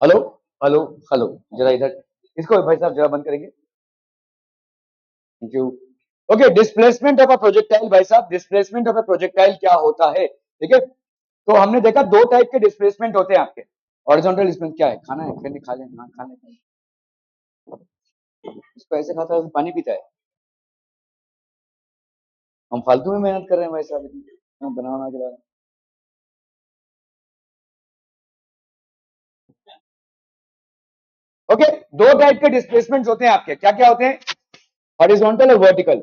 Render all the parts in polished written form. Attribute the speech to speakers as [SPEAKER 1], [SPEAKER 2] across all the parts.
[SPEAKER 1] Hello hello hello, जरा इधर इसको भाई साहब जरा बंद करेंगे। Thank you. Okay, displacement of a projectile भाई साहब, डिस्प्लेसमेंट ऑफ अ प्रोजेक्टाइल क्या होता है? ठीक है, तो हमने देखा दो टाइप के डिस्प्लेसमेंट होते हैं आपके। हॉरिजॉन्टल डिस्प्लेसमेंट क्या है? खाना है, खाने खा लें, हाँ खा लें। इसको ऐसे खाता है पानी पीता है। हम फालतू में मेहनत कर रहे हैं भाई साहब, हम बना बना के ला रहे हैं। ओके, दो टाइप के डिस्प्लेसमेंट होते हैं आपके, क्या क्या होते हैं? हॉरिजॉन्टल और वर्टिकल।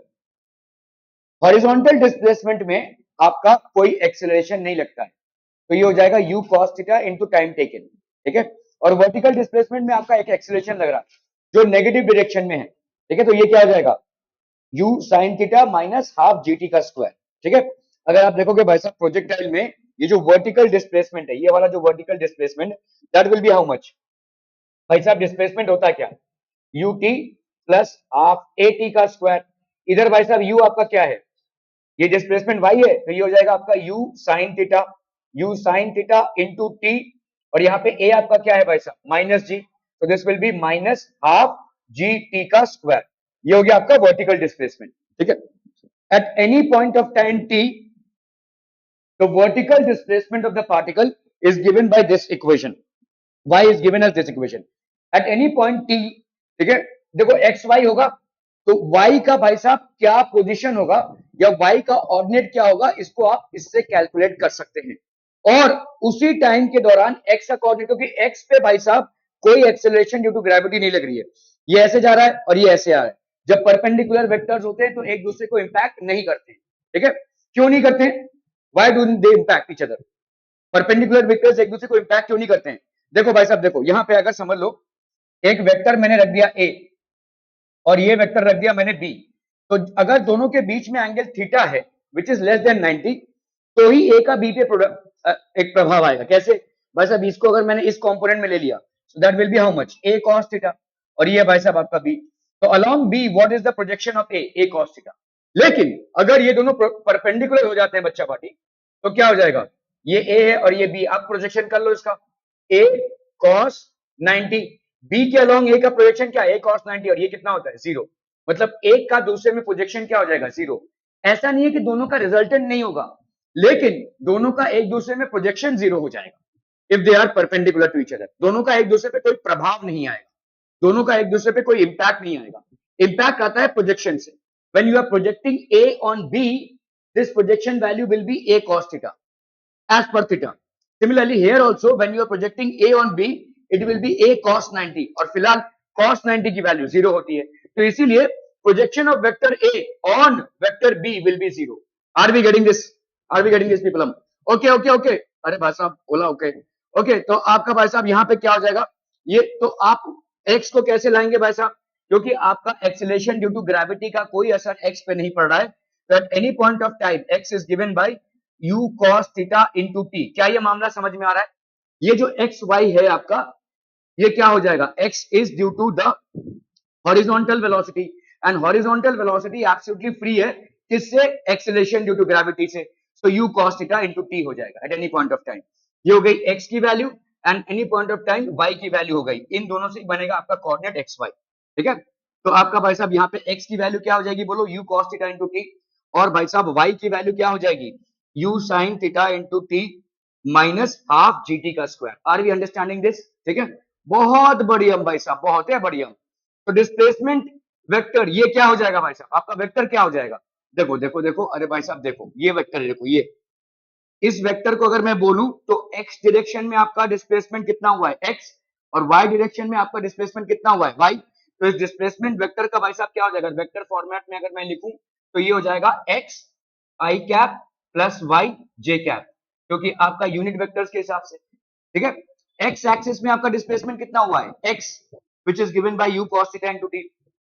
[SPEAKER 1] हॉरिजॉन्टल डिस्प्लेसमेंट में आपका कोई एक्सेलरेशन नहीं लगता है, तो ये हो जाएगा u cos theta into time taken. ठीक है, और वर्टिकल डिस्प्लेसमेंट में आपका एक एक्सेलरेशन लग रहा है जो नेगेटिव डायरेक्शन में है। ठीक है, तो ये क्या हो जाएगा? u sin theta minus half G T का स्क्वायर। ठीक है, अगर आप देखोगे भाई साहब प्रोजेक्टाइल में ये जो वर्टिकल डिस्प्लेसमेंट है, ये वाला जो vertical displacement, that will be how much? भाई साहब डिस्प्लेसमेंट होता है क्या? u t plus half A T का स्क्वायर। इधर भाई साहब u आपका क्या है? ये डिस्प्लेसमेंट y है, तो ये हो जाएगा आपका u sin theta into T, और यहाँ पे a आपका क्या है भाई साहब? माइनस जी, तो this will B minus half G T का स्क्वायर। ये हो गया आपका वर्टिकल डिस्प्लेसमेंट। ठीक है, eight any point of time t the vertical displacement of the particle is given by this equation. Y is given as this equation at any point t। ठीक है, देखो एक्स वाई होगा, तो y का भाई साहब क्या पोजीशन होगा या y का ऑर्डिनेट क्या होगा, इसको आप इससे कैलकुलेट कर सकते हैं। और उसी टाइम के दौरान x का कोऑर्डिनेट, क्योंकि x पे भाई साहब कोई एक्सेलरेशन ड्यू टू ग्रेविटी नहीं लग रही है, ये ऐसे जा रहा है और ये ऐसे आ रहा है। जब परपेंडिकुलर वेक्टर्स होते हैं तो एक दूसरे को इंपैक्ट नहीं करते। ठीक है, क्यों नहीं करते? Why do they impact each other? Perpendicular vectors एक दूसरे को इंपैक्ट क्यों नहीं करते हैं? देखो भाई साहब, देखो यहां पे अगर समझ लो एक वेक्टर मैंने रख दिया ए और ये वेक्टर रख दिया मैंने बी, तो अगर दोनों के बीच में एंगल थीटा है विच इज लेस देन 90, तो ही ए का बी पे एक प्रभाव आएगा। कैसे? भाई साहब इसको अगर मैंने इस कंपोनेंट में ले लिया, so that will be how much? A cos theta, और ये भाई साहब आपका बी। तो along be what is the projection of A cos theta. लेकिन अगर ये दोनों परपेंडिकुलर हो जाते हैं बच्चा पार्टी, तो क्या हो जाएगा? ये ए है और ये बी, आप प्रोजेक्शन कर लो इसका, ए cos 90, बी के अलोंग ए का प्रोजेक्शन क्या है? ए cos 90, और ये कितना होता है? जीरो। मतलब एक का दूसरे में प्रोजेक्शन क्या हो जाएगा? जीरो। ऐसा नहीं है कि दोनों का रिजल्टेंट नहीं होगा, लेकिन दोनों का एक दूसरे में प्रोजेक्शन जीरो हो जाएगा if they are perpendicular to each other. दोनों का एक दूसरे पे कोई प्रभाव नहीं आएगा, दोनों का एक दूसरे पे कोई इंपैक्ट नहीं आएगा। इंपैक्ट आता है प्रोजेक्शन से। When you are projecting A on B, this projection value will be A cos theta as per theta. Similarly here also when you are projecting a on b, it will be a cos 90, और फिलहाल cos 90 की value zero होती है, तो इसीलिए projection of vector a on vector b will be zero. Are we getting this? Are we getting this people? हम okay okay okay, अरे भाई साहब बोला ओके ओके, तो आपका भाई साहब यहाँ पे क्या हो जाएगा? ये तो आप x को कैसे लाएंगे भाई साहब? क्योंकि आपका एक्सीलरेशन ड्यू टू ग्रेविटी का कोई असर x पे नहीं पड़ रहा है, तो eight any point of time x is given by u cos theta into T. क्या ये मामला समझ में आ रहा है? ये जो एक्स वाई है आपका, ये क्या हो जाएगा? x is due to the horizontal velocity, and horizontal velocity absolutely free है किससे? एक्सेलरेशन ड्यू टू ग्रेविटी से। So u cos theta into t हो जाएगा at any point of time. ये हो गई x की value, and any point of time y की वैल्यू हो गई। इन दोनों से बनेगा आपका कोऑर्डिनेट एक्स वाई। ठीक है, तो आपका भाई साहब यहाँ पे x की वैल्यू क्या हो जाएगी? बोलो u cos theta into T, और भाई साहब y की वैल्यू क्या हो जाएगी? u sin theta into T minus half G T का square. Are we understanding this? ठीक है, बहुत बढ़िया भाई साहब, बहुत है बढ़िया। तो डिस्प्लेसमेंट वेक्टर ये क्या हो जाएगा भाई साहब? आपका वेक्टर क्या हो जाएगा? देखो देखो देखो, अरे भाई साहब देखो ये वेक्टर है, देखो ये, इस वेक्टर को अगर मैं बोलूं तो x डायरेक्शन में आपका डिस्प्लेसमेंट कितना हुआ है? x, और y डायरेक्शन में आपका डिस्प्लेसमेंट कितना हुआ है? y। तो इस डिस्प्लेसमेंट वेक्टर का भाई साहब क्या हो जाएगा? वेक्टर फॉर्मेट में अगर मैं लिखूं तो ये हो जाएगा x i cap plus y j cap, क्योंकि आपका यूनिट वेक्टर्स के हिसाब से। ठीक है, x एक्सिस में आपका डिस्प्लेसमेंट कितना हुआ है? x which is given by u cos theta into t।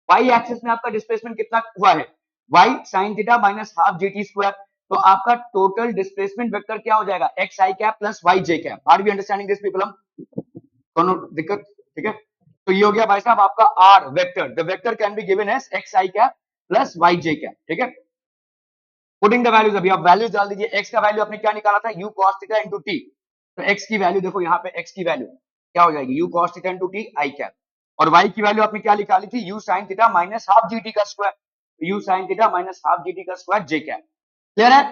[SPEAKER 1] y axis में आपका डिस्प्लेसमेंट कितना हुआ है? y sin theta minus half जी टी स्क्वायर। तो आपका टोटल डिस्प्लेसमेंट वेक्टर क्या हो जाएगा? X i cap plus y j cap. Are we understanding this people? हम दोनों दिक्कत? ठीक है, तो ये हो गया भाई साहब आपका r vector. The vector can be given as x i cap plus y j cap. ठीक है, पुटिंग द वैल्यूज, अभी आप वैल्यूज डाल दीजिए। एक्स का वैल्यू आपने क्या निकाला था? You cos theta into T. तो एक्स की वैल्यू देखो यहाँ पे, एक्स की वैल्यू क्या हो जाएगी u cos theta into t i cap, और y की वैल्यू आपने क्या निकाली थी u sin theta minus half G T का square, u sin theta minus half G T का स्क्वायर जे कैप। क्लियर है?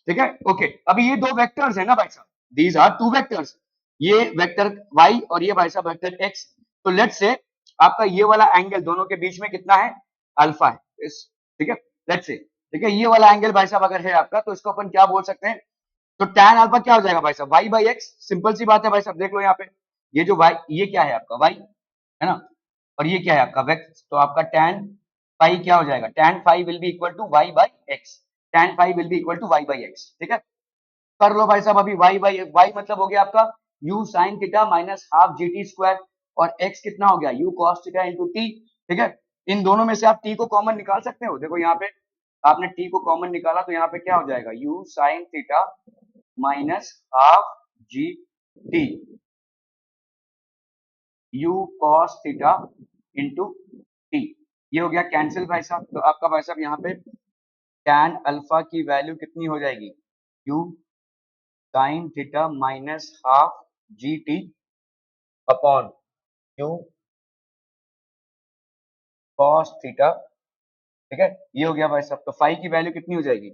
[SPEAKER 1] ठीक है, ओके। अभी ये दो वेक्टर्स है ना भाई साहब, दीज आर टू वेक्टर्स, ये वेक्टर y और ये भाई साहब वेक्टर x। तो लेट्स से आपका ये वाला एंगल दोनों के बीच में कितना है, अल्फा है, ठीक है, लेट्स से, ठीक है, ये वाला एंगल भाई साहब अगर है आपका, तो इसको अपन क्या बोल सकते हैं, तो tan अल्फा क्या हो जाएगा भाई साहब, y बाई एक्स, सिंपल सी बात है भाई साहब, देख लो यहाँ पे, ये जो y, ये क्या है आपका y है ना, और ये क्या है आपका वेक्स, तो आपका tan फाई क्या हो जाएगा, tan phi will be equal to y by x, tan phi will be equal to y by x. ठीक है, कर लो भाई साहब, अभी y बाई y मतलब हो गया आपका u sin theta minus half जी टी स्क्वायर, और x कितना हो गया u cos theta into t. ठीक है, इन दोनों में से आप t को कॉमन निकाल सकते हो, देखो यहाँ पे आपने t को कॉमन निकाला तो यहाँ पे क्या हो जाएगा, u sin theta minus half G T u cos theta into T, ये हो गया कैंसिल भाई साहब। तो आपका भाई साहब यहाँ पे tan अल्फा की वैल्यू कितनी हो जाएगी, u sin theta minus half G T upon u cos theta. ठीक है, ये हो गया भाई साहब। तो फाई की वैल्यू कितनी हो जाएगी,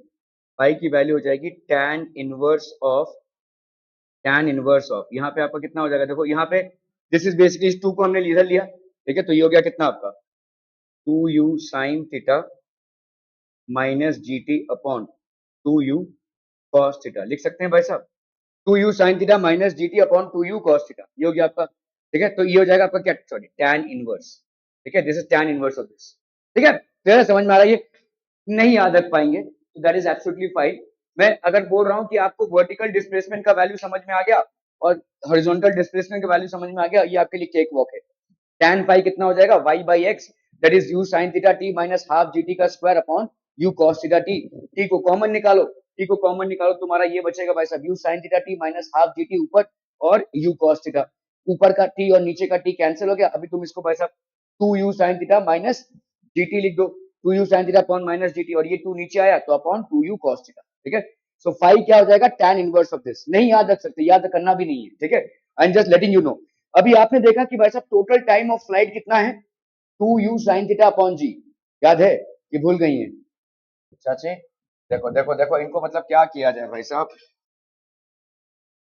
[SPEAKER 1] फाई की वैल्यू हो जाएगी tan इनवर्स ऑफ यहाँ पे आपका कितना हो जाएगा, देखो यहाँ पे दिस इज बेसिकली इस 2 को हमने इधर लिया। ठीक है, तो ये हो गया कितना आपका 2u sin theta minus G T upon 2u cos theta, लिख सकते हैं भाई साहब, 2u sin theta minus G T upon 2u cos theta, ये हो गया आपका। ठीक है, तो ये हो जाएगा आपका क्या, सॉरी tan इनवर्स। ठीक है, this is tan inverse of this. ठीक है, क्लियर, समझ में आ रहा है, ये नहीं याद रख पाएंगे तो दैट इज एब्सोल्युटली फाइन। मैं अगर बोल रहा हूं कि आपको वर्टिकल डिस्प्लेसमेंट का वैल्यू समझ में आ गया और हॉरिजॉन्टल डिस्प्लेसमेंट का वैल्यू समझ में आ गया, ये आपके लिए केक वॉक है। tan फाई कितना हो जाएगा, y by x, that is u sin theta t minus half G T का square upon u cos theta t। t को कॉमन निकालो, t को कॉमन निकालो, तुम्हारा ये बचेगा भाई साहब u sin theta t minus half जी टी ऊपर, और u cos थीटा, ऊपर का t और नीचे का t कैंसिल हो गया। अभी तुम इसको भाई साहब 2u sin theta minus gt लिख दो, 2u sin theta upon minus gt, और ये 2 नीचे आया तो अपॉन 2u cos थीटा। ठीक है, सो फाई क्या हो जाएगा, tan इनवर्स ऑफ दिस। नहीं याद रख सकते, याद करना भी नहीं है। ठीक है, I am just letting you know. अभी आपने देखा कि भाई साहब टोटल टाइम ऑफ फ्लाइट कितना है, 2u sin theta upon g, याद है कि भूल गई है चाची? देखो देखो देखो, इनको मतलब क्या किया जाए भाई साहब,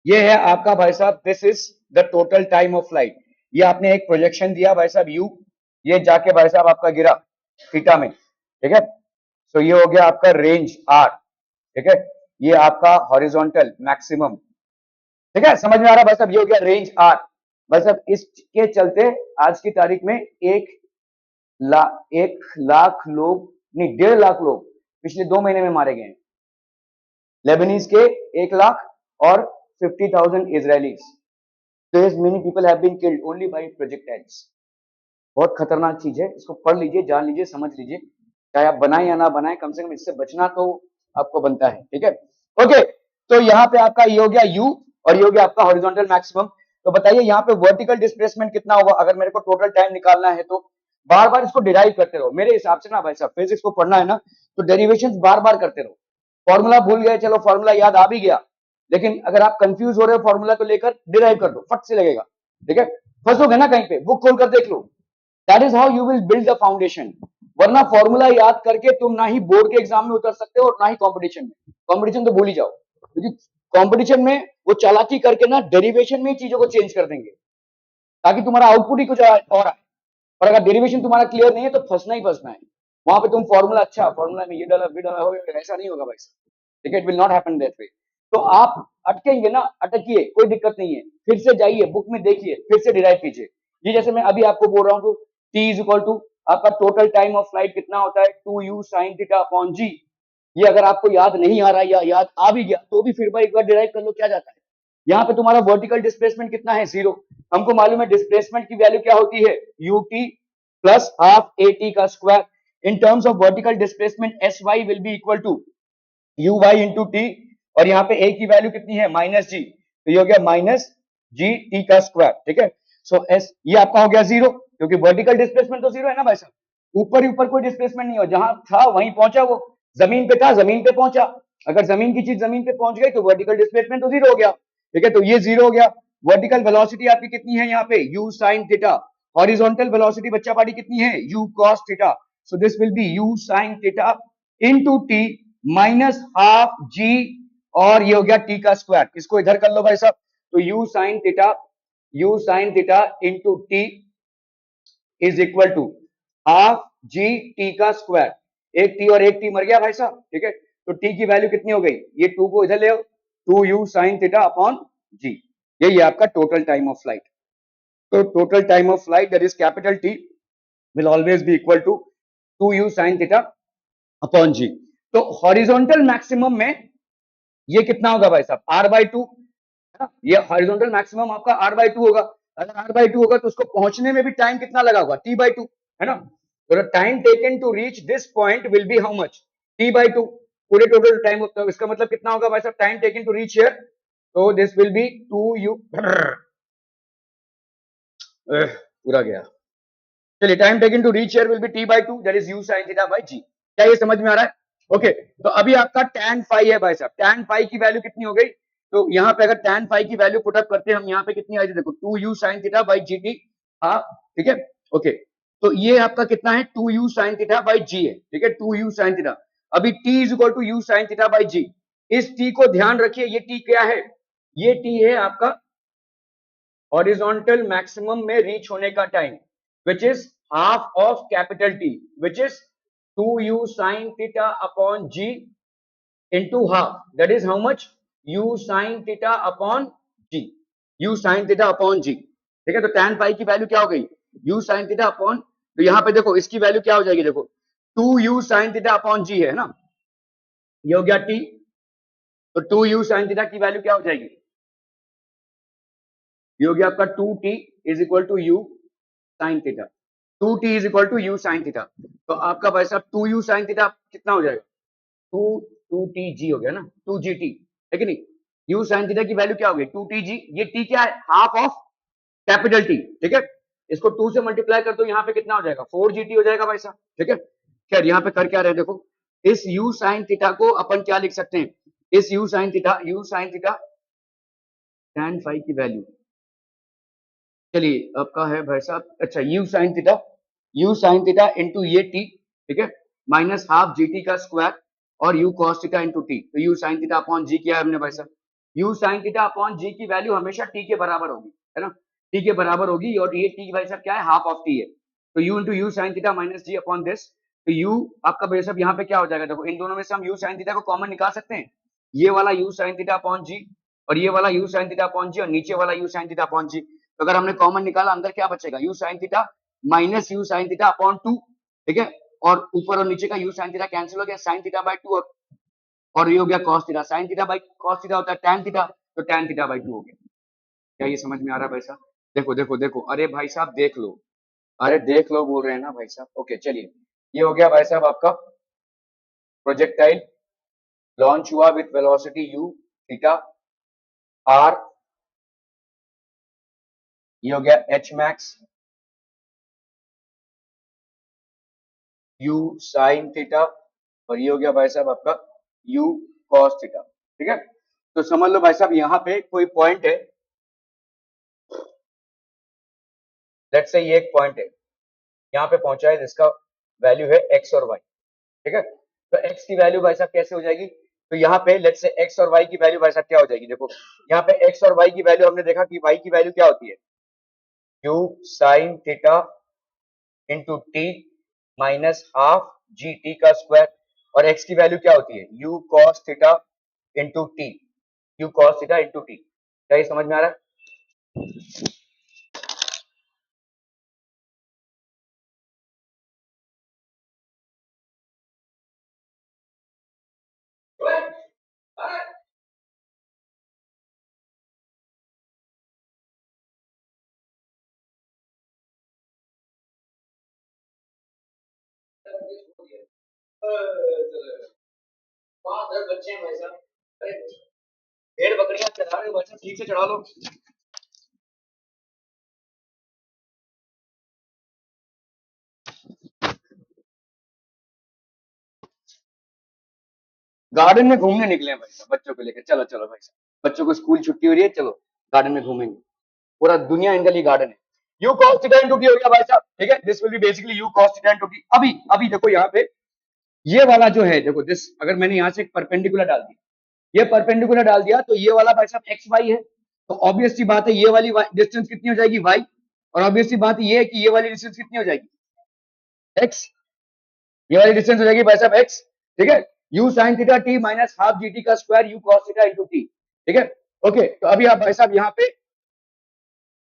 [SPEAKER 1] ये है आपका भाई साहब, this is the total time of flight. ये आपने एक प्रोजेक्शन दिया भाई साहब u, ये जाके भाई साहब आपका गिरा थीटा में। ठीक है, सो ये हो गया आपका रेंज r। ठीक है, ये आपका हॉरिजॉन्टल मैक्सिमम। ठीक है, समझ में आ रहा भाई साहब, ये हो गया रेंज r। भाई साहब इसके चलते आज की तारीख में 1 लाख लोग नहीं, 1.5 लाख लोग पिछले 2 महीने में मारे गए हैं, लेबनीज के 1 लाख और 50,000 Israelis. Many people have been killed only by projectiles. बहुत खतरनाक चीज है, इसको पढ़ लीजिए, जान लीजिए, समझ लीजिए, चाहे आप बनाए या ना बनाए, कम से कम इससे बचना तो आपको बनता है। ठीक है, ओके, तो यहाँ पे आपका ये हो गया u, और ये हो गया आपका हॉरिजॉन्टल मैक्सिमम। तो बताइए यहाँ पे वर्टिकल डिस्प्लेसमेंट कितना होगा, अगर मेरे को टोटल टाइम निकालना है तो बार बार इसको डिराइव करते रहो। मेरे हिसाब से ना भाई साहब, फिजिक्स को पढ़ना है ना तो डेरिवेशंस बार बार करते रहो। फॉर्मूला भूल गए, चलो फॉर्मूला याद आ भी गया, लेकिन अगर आप कंफ्यूज हो रहे हो फॉर्मूला को लेकर, डिराइव कर दो, फट से लगेगा। ठीक है, फंसोगे ना कहीं पे, बुक खोलकर देख लो, that is how you will build the foundation. वरना फॉर्मूला याद करके तुम ना ही बोर्ड के एग्जाम में उतर सकते हो और ना ही कंपटीशन में। कंपटीशन तो भूल ही जाओ, क्योंकि कंपटीशन में वो चालाकी करके ना डेरिवेशन में ही चीजों को चेंज कर देंगे ताकि तुम्हारा आउटपुट ही कुछ और आए। और अगर डेरिवेशन तुम्हारा क्लियर नहीं है तो फंसना ही फंसना है। वहां पे तुम फॉर्मूला, अच्छा फॉर्मूला में ये डाला वी डाला हो, ऐसा नहीं होगा भाई। ठीक है, it will not happen that way. तो आप अटकेंगे ना, अटकिए, कोई दिक्कत नहीं है, फिर से जाइए बुक में देखिए, फिर से डिराइव कीजिए। ये जैसे मैं अभी आपको बोल रहा हूँ, तो t इज इक्वल टू आपका टोटल टाइम ऑफ फ्लाइट कितना होता है, 2u sin theta upon g। ये अगर आपको याद नहीं आ रहा है या याद आ भी गया तो भी फिर भाई एक बार डिराइव कर लो, क्या जाता है। यहाँ पे तुम्हारा वर्टिकल डिस्प्लेसमेंट कितना है, 0। हमको मालूम है डिस्प्लेसमेंट की वैल्यू क्या होती है, ut प्लस हाफ at का square. In terms of vertical displacement sy will be equal to uy into T, और यहाँ पे a की वैल्यू कितनी है, माइनस जी, तो ये हो गया माइनस जी टी का स्क्वायर। ठीक है, सो एस ये आपका हो गया 0, क्योंकि वर्टिकल डिस्प्लेसमेंट तो 0 है ना भाई साहब, ऊपर ही ऊपर कोई डिस्प्लेसमेंट नहीं हो, जहां था वहीं पहुंचा, वो जमीन पे था जमीन पे पहुंचा। अगर जमीन की चीज जमीन पे पहुंच गई तो वर्टिकल डिस्प्लेसमेंट तो 0 हो गया। ठीक है, तो ये 0 हो गया। वर्टिकल वेलोसिटी आपकी कितनी है यहाँ पे u sin theta, horizontal velocity बच्चा पार्टी कितनी है u cos theta, so this will B u sin theta into t minus half g, और ये हो गया t का स्क्वायर, इसको इधर कर लो भाई साहब, तो u sin theta into t is equal to half G T का स्क्वायर, एक टी और एक टी मर गया भाई साहब, ठीक है, तो टी की वैल्यू कितनी हो गई, ये टू को इधर ले आओ, two u sine theta upon g, यही है आपका टोटल टाइम ऑफ फ्लाइट। तो total time of flight that is capital t will always be equal to two u sine theta upon g. तो हॉरिजॉन्टल मैक्सिमम में ये कितना होगा भाई साहब, आर बाई टू, है ना, ये हॉरिजॉन्टल मैक्सिमम आपका r बाई टू होगा, अगर r बाई टू होगा तो उसको पहुंचने में भी टाइम कितना लगा होगा, t बाई टू, है ना, तो time taken to reach this point will be how much, t by two, पूरे टोटल टाइम, इसका मतलब कितना होगा भाई साहब, time taken to reach here, तो this will be two u, पूरा गया, चलिए, time taken to reach here will be t by two, that is u sin theta by g, क्या ये समझ में आ रहा है? ओके, तो अभी आपका tan फाई है भाई साहब, tan फाई की वैल्यू कितनी हो गई, तो यहाँ पे अगर tan फाई की वैल्यू पुट अप करते हैं हम, यहाँ पे कितनी आई थी देखो, two u sine theta by g t, हाँ ठीक है, ओके, तो ये आपका कितना है, two u sine theta by g है, ठीक है, टू यू साइन थीटा, अभी t is equal to u sine theta by g, इस t को ध्यान रखिए, ये t क्या है, ये t है आपका हॉरिजॉन्टल मैक्सिमम में रीच होने का time, which is half of capital T, which is 2u sin theta upon g into half, that is how much, u sin theta upon g, u sin theta upon g, ठीक है, तो tan पाई की value क्या हो गई, u sin theta upon, तो यहाँ पे देखो इसकी वैल्यू क्या हो जाएगी, देखो 2u sin theta upon g है ना, ये हो गया t, तो 2u sin theta की वैल्यू क्या हो जाएगी, ये हो गया आपका 2t is equal to u sin theta, 2t is equal to u sine theta, तो आपका भाई साहब 2u साइन थीटा कितना हो जाएगा, 2 2tg हो गया ना, 2gt है कि नहीं, u साइन थीटा की वैल्यू क्या हो गई 2tg, ये t क्या है, हाफ ऑफ कैपिटल T, ठीक है, इसको 2 से मल्टीप्लाई कर दो, यहाँ पे कितना हो जाएगा 4gt हो जाएगा भाई साहब, ठीक है, खैर यहाँ पे कर क्या रहे हैं देखो, इस u साइन थीटा को अपन क्या लिख सकते हैं, इस u sine theta tan phi की वैल्यू, चलिए आपका है भाई साहब, अच्छा यू साइन थीटा इंटू ये टी, ठीक है, माइनस हाफ जी टी का स्क्वायर, और u cos theta into t, तो u sine theta upon g किया है हमने भाई साहब, u sine theta upon g की वैल्यू हमेशा टी के बराबर होगी, है ना, टी के बराबर होगी, और ये टी भाई साहब क्या है, हाफ ऑफ टी है, तो u into u sine theta minus g upon this, तो यू आपका भाई साहब यहाँ पे क्या हो जाएगा, देखो इन दोनों में से हम यू साइन थीटा को कॉमन निकाल सकते हैं, ये वाला यू साइन थीटा अपॉन जी, और ये वाला यू साइन थीटा अपॉन जी, और नीचे वाला you sine theta upon g, तो अगर हमने कॉमन निकाला अंदर क्या बचेगा, you sine theta minus you sine theta upon two, ठीक है, और ऊपर और नीचे का यू साइन थीटा कैंसिल हो गया, साइन थीटा बाई टू, और ये हो गया cos theta, sign theta by cos theta होता है tan थीटा, तो tan थीटा बाई टू हो गया, क्या ये समझ में आ रहा है भाई साहब, देखो देखो देखो, अरे भाई साहब देख लो, अरे देख लो बोल रहे हैं ना भाई साहब, ओके चलिए, ये हो गया भाई साहब आपका प्रोजेक्टाइल लॉन्च हुआ with velocity u theta r, ये हो गया h max u sine theta, और ये हो गया भाई साहब आपका u cos थीटा, ठीक है, तो समझ लो भाई साहब यहाँ पे कोई पॉइंट है, लेट्स से ये एक पॉइंट है, यहाँ पे पहुंचा है जिसका वैल्यू है x और y, ठीक है, तो x की वैल्यू भाई साहब कैसे हो जाएगी, तो यहाँ पे लेट्स से x और y की वैल्यू भाई साहब क्या हो जाएगी, देखो यहाँ पे x और y की वैल्यू हमने देखा कि y की वैल्यू क्या होती है, u sine theta into T minus half G T का स्क्वायर, और x की वैल्यू क्या होती है, u cos theta into T, u cos theta into T, क्या ये समझ में आ रहा है? पांच दस बच्चे हैं भाई साहब, अरे भेड़ बकरियां चढ़ा रहे हो भाई साहब, ठीक से चढ़ा लो, गार्डन में घूमने निकले हैं भाई साहब बच्चों को लेकर, चलो चलो भाई साहब, बच्चों को स्कूल छुट्टी हो रही है, चलो गार्डन में घूमेंगे। पूरा दुनिया इनके लिए गार्डन है। u cos theta into t हो गया भाई साहब, ठीक है, this will B basically u cos theta into T. अभी अभी देखो यहाँ पे ये वाला जो है, देखो दिस, अगर मैंने यहाँ से एक परपेंडिकुलर डाल दिया, ये परपेंडिकुलर डाल दिया, तो ये वाला भाई साहब एक्स वाई है, तो ऑब्वियस सी बात है ये वाली डिस्टेंस कितनी हो जाएगी वाई, और ऑब्वियस सी बात ये है कि ये वाली डिस्टेंस कितनी हो जाएगी एक्स, ये वाली डिस्टेंस हो जाएगी भाई साहब एक्स, ठीक है। u sin theta t minus half G T का square u cos theta into t, ठीक है। ओके, तो अभी आप भाई साहब यहाँ पे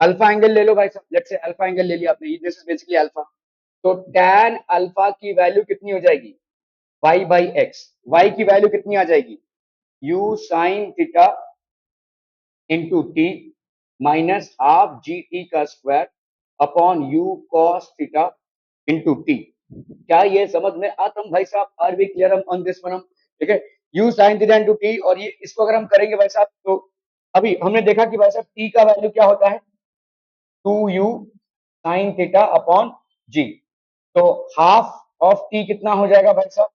[SPEAKER 1] अल्फा एंगल ले लो भाई साहब, लेट्स से अल्फा एंगल ले लिया आपने, दिस इज बेसिकली अल्फा, तो tan अल्फा की वैल्यू कितनी हो जाएगी y बाई एक्स, y की वैल्यू कितनी आ जाएगी u sin theta into T minus half G T का square upon u cos theta into T. क्या ये समझ में आता हम भाई साहब, are we clear on this one, ठीक है। u sin theta into T, और ये इसको अगर हम करेंगे भाई साहब, तो अभी हमने देखा कि भाई साहब t का वैल्यू क्या होता है 2u sin theta upon g, तो हाफ ऑफ t कितना हो जाएगा भाई साहब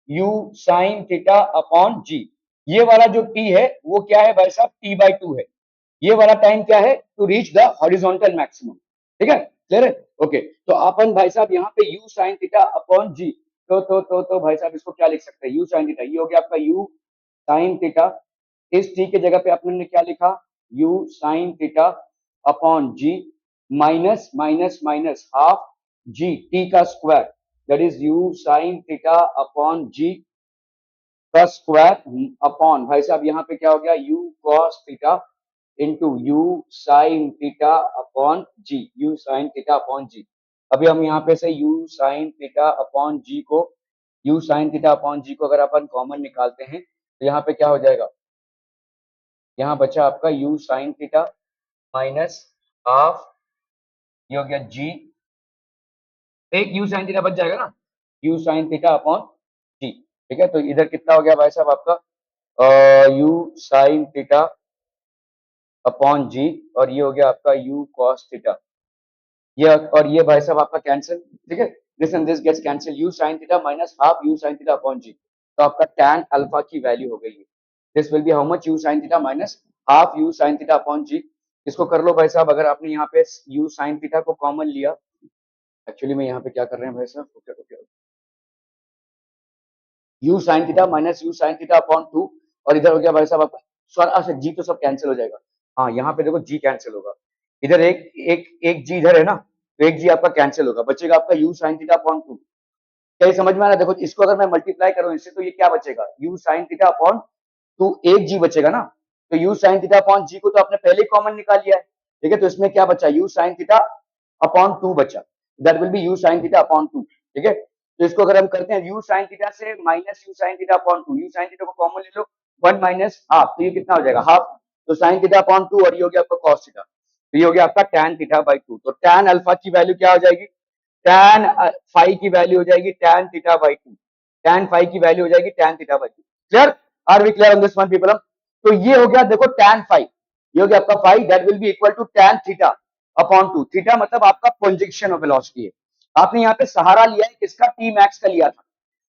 [SPEAKER 1] u sin theta upon g। ये वाला जो t है वो क्या है भाई साहब t बाई 2 है, ये वाला टाइम क्या है to reach the horizontal maximum, ठीक है, क्लियर है। ओके, तो अपन भाई साहब यहाँ पे u sin theta upon g, तो भाई साहब इसको क्या लिख सकते हैं, u sin थीटा, ये हो गया आपका u sin थीटा, इस t के जगह पे अपन ने क्या लिखा u sin theta upon g minus minus minus half g t का square, that is u sin theta upon g का स्क्वायर अपॉन भाई साहब यहाँ पे क्या हो गया u cos theta into u sin theta upon g, u sin theta upon g। अभी हम यहाँ पे से u sin theta upon g को, u sin theta upon g को अगर अपन कॉमन निकालते हैं तो यहाँ पे क्या हो जाएगा, यहाँ बचा आपका u sin theta minus half, ये हो गया g, एक u sin थीटा बच जाएगा ना, u sin theta upon g, ठीक है। तो इधर कितना हो गया भाई साहब आपका u sin theta upon g, और ये हो गया आपका u cos थीटा, ये और ये भाई साहब आपका कैंसिल, ठीक है, this and this gets cancel, u sin theta minus half u sin theta upon g, तो आपका tan अल्फा की वैल्यू हो गई है, this will be how much u sin theta minus half u sin theta upon g। इसको कर लो भाई साहब, अगर आपने यहाँ पे u sin थीटा को कॉमन लिया, एक्चुअली में यहाँ पे क्या कर रहे हैं भाई साहब, okay okay, u sin theta minus u sin theta upon 2, और इधर हो गया भाई साहब आपका सॉरी, अच्छा जी तो सब कैंसिल हो जाएगा, हाँ यहाँ पे देखो जी कैंसिल होगा, इधर एक जी इधर है ना, तो एक जी आपका कैंसिल होगा, बचेगा आपका u sin थीटा अपॉन 2। क्या ये समझ में आ रहा है, देखो इसको अगर मैं मल्टीप्लाई करूं इससे, तो ये क्या बचेगा u sin थीटा अपॉन 2, एक जी बचेगा ना, तो u sin थीटा अपॉन जी को तो आपने पहले कॉमन निकाल लिया है, ठीक है, तो इसमें क्या बचा u sin थीटा अपॉन 2 बचा, that will B u sin theta upon 2, ठीक है। तो इसको अगर हम करते हैं u sin थीटा से minus u sin theta upon 2, u sin theta को कॉमन ले लो 1 माइनस हाफ, तो ये कितना हो जाएगा हाफ, तो sin थीटा अपॉन 2, और ये हो गया आपका cos थीटा, तो ये हो गया आपका tan थीटा बाई 2, तो tan अल्फा की वैल्यू क्या हो जाएगी, tan फाई की वैल्यू हो जाएगी tan theta by 2, tan phi की वैल्यू हो जाएगी tan theta by 2, clear, are we clear on this one people. तो ये हो गया देखो tan फाई, ये हो गया आपका phi, that will be equal to tan theta upon 2, theta मतलब आपका प्रोजेक्शन ऑफ वेलोसिटी है, आपने यहाँ पे सहारा लिया है किसका, टी मैक्स का लिया था,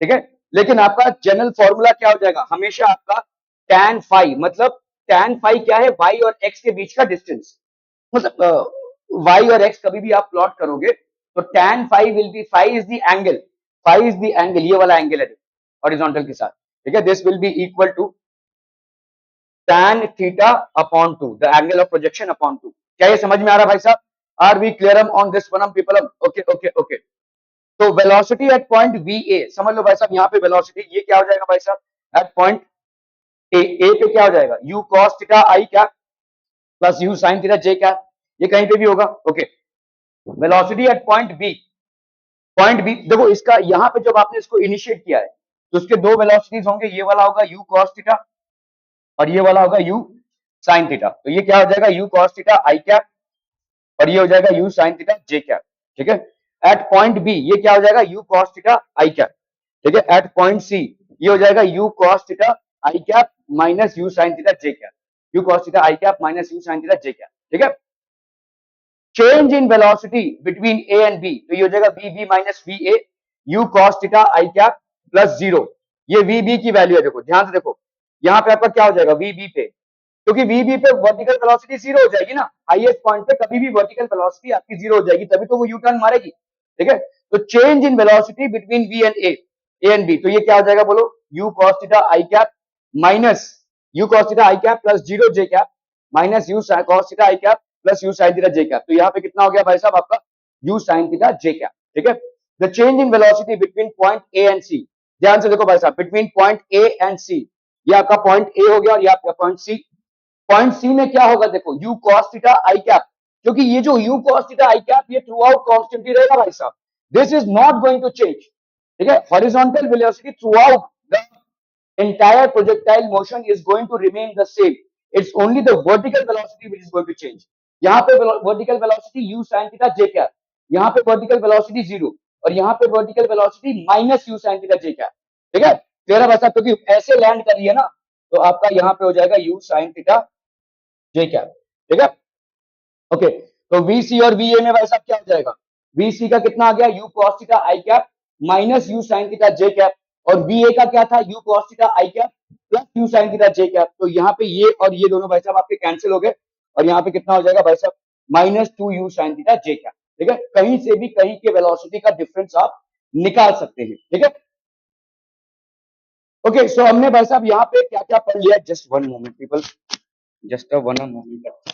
[SPEAKER 1] ठीक है, लेकिन आपका जनरल फॉर्मूला क्या हो जाएगा हमेशा आपका tan फाई, मतलब tan फाई क्या है, y और x के बीच का डिस्टेंस, मतलब y और x कभी भी आप प्लॉट करोगे तो tan phi will be, phi is the angle, phi is the angle, ये वाला एंगल है हॉरिजॉन्टल के साथ, ठीक है, this will be equal to tan theta upon 2, the angle of projection upon 2। क्या ये समझ में आ रहा है भाई साहब, are we clear on this one people, okay okay okay. तो वेलोसिटी एट पॉइंट VA, समझ लो भाई साहब यहाँ पे वेलोसिटी ये क्या हो जाएगा भाई साहब एट पॉइंट ए पे क्या हो जाएगा u cos थीटा आई क्या plus u sin theta j क्या, ये कहीं पे भी होगा, okay. Velocity at point B देखो इसका, यहाँ पे जब आपने इसको इनिशिएट किया है तो उसके दो वेलोसिटीज होंगे, ये वाला होगा u cos थीटा और ये वाला होगा u sin थीटा, तो ये क्या हो जाएगा u cos थीटा आई क्या, और ये हो जाएगा u sin थीटा j क्या, ठीक है। एट पॉइंट बी ये क्या हो जाएगा u cos थीटा आई क्या, ठीक है। एट पॉइंट सी ये हो जाएगा u cos थीटा आई cap minus u sin theta j cap, u cos theta आई cap minus u sin theta j cap, ठीक है। Change in velocity between a and b, तो ये हो जाएगा vb minus va u cos theta आई cap plus 0, ये vb की value है, देखो ध्यान से देखो यहाँ पे आपका क्या हो जाएगा vb पे क्योंकि वी पे वर्टिकल वेलोसिटी जीरो हो जाएगी ना, हाईएस्ट पॉइंट पे कभी भी वर्टिकल वेलोसिटी आपकी जीरो हो जाएगी, तभी तो वो यू टर्न मारेगी। ठीक है, तो change in velocity between V and A and B, तो ये क्या हो जाएगा बोलो, यू कॉस थीटा आई cap minus u cos theta आई cap plus zero j cap minus u cos theta आई cap plus u sine theta j cap. तो यहाँ पे कितना हो गया भाई साहब आपका u sine theta j cap. ठीक है, the change in velocity between point A and सी, ध्यान से देखो भाई साहब, बिटवीन पॉइंट ए एंड सी, ये आपका पॉइंट ए हो गया और ये आपका पॉइंट सी। पॉइंट सी में क्या होगा देखो, यू कॉस थीटा आई कैप, क्योंकि ये जो यू कॉस थीटा आई कैप ये थ्रू आउट कांस्टेंट ही रहेगा भाई साहब, this is not going to change. ठीक है, horizontal velocity throughout the entire projectile motion is going to remain the same, it's only the vertical velocity which is going to change। यहाँ पे vertical velocity u sin theta j cap, यहाँ पे vertical velocity zero और यहाँ पे vertical velocity minus u sin theta j cap। ठीक है, तेरा वैसा, क्योंकि ऐसे लैंड कर रही है ना, तो आपका यहाँ पे हो जाएगा u sin theta j cap। ठीक है, ओके, तो VC और VA में भाई साहब क्या हो जाएगा, VC का कितना आ गया u cos theta i cap minus u sin theta j cap, और VA का क्या था u cos theta i cap plus u sin theta j cap. तो यहाँ पे ये और ये दोनों भाई साहब आपके कैंसिल हो गए और यहाँ पे कितना हो जाएगा भाई साहब minus two u sin theta j cap. ठीक है, कहीं से भी कहीं के वेलोसिटी का डिफरेंस आप निकाल सकते हैं। ठीक है, ओके, सो हमने भाई साहब यहाँ पे क्या क्या पढ़ लिया, just one moment people, just a one moment.